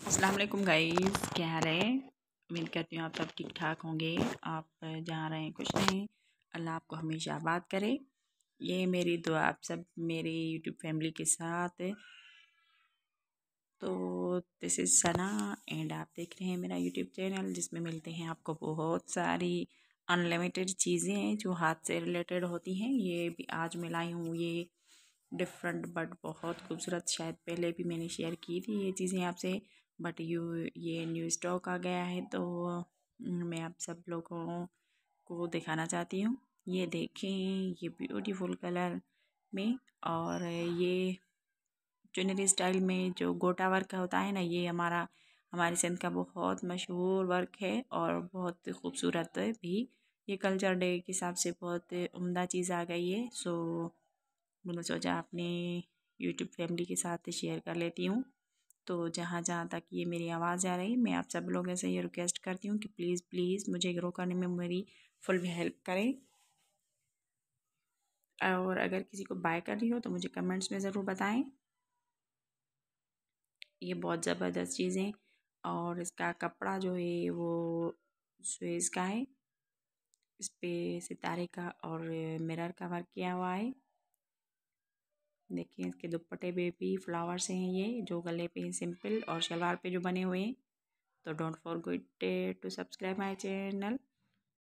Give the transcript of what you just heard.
अस्सलाम वालेकुम गाइस, क्या हाल है। उम्मीद करती हूँ आप सब ठीक ठाक होंगे। आप जहाँ रहें खुश रहें, अल्लाह आपको हमेशा आबाद करे। ये मेरी दुआ आप सब मेरी यूट्यूब फैमिली के साथ। तो दिस इज़ सना एंड आप देख रहे हैं मेरा यूट्यूब चैनल, जिसमें मिलते हैं आपको बहुत सारी अनलिमिटेड चीज़ें हैं जो हाथ से रिलेटेड होती हैं। ये भी आज मैं लाई हूँ, ये डिफरेंट बट बहुत खूबसूरत। शायद पहले भी मैंने शेयर की थी ये चीज़ें आपसे, बट ये न्यू स्टॉक आ गया है, तो मैं आप सब लोगों को दिखाना चाहती हूँ। ये देखें, ये ब्यूटीफुल कलर में, और ये चुनरी स्टाइल में जो गोटा वर्क होता है ना, ये हमारे सिंध का बहुत मशहूर वर्क है और बहुत खूबसूरत भी। ये कल्चर डे के हिसाब से बहुत उम्दा चीज़ आ गई है। सो मैंने सोचा अपने यूट्यूब फैमिली के साथ शेयर कर लेती हूँ। तो जहाँ जहाँ तक ये मेरी आवाज़ आ रही, मैं आप सब लोगों से ये रिक्वेस्ट करती हूँ कि प्लीज़ प्लीज़ मुझे ग्रो करने में मेरी फुल हेल्प करें। और अगर किसी को बाय कर रही हो तो मुझे कमेंट्स में ज़रूर बताएं। ये बहुत ज़बरदस्त चीज़ें, और इसका कपड़ा जो है वो स्वेज का है। इस पे सितारे का और मिरर का वर्क किया हुआ है। देखिए इसके दुपट्टे पे भी फ्लावर्स हैं, ये जो गले पे सिंपल और शलवार पे जो बने हुए हैं। तो don't forget to subscribe my channel.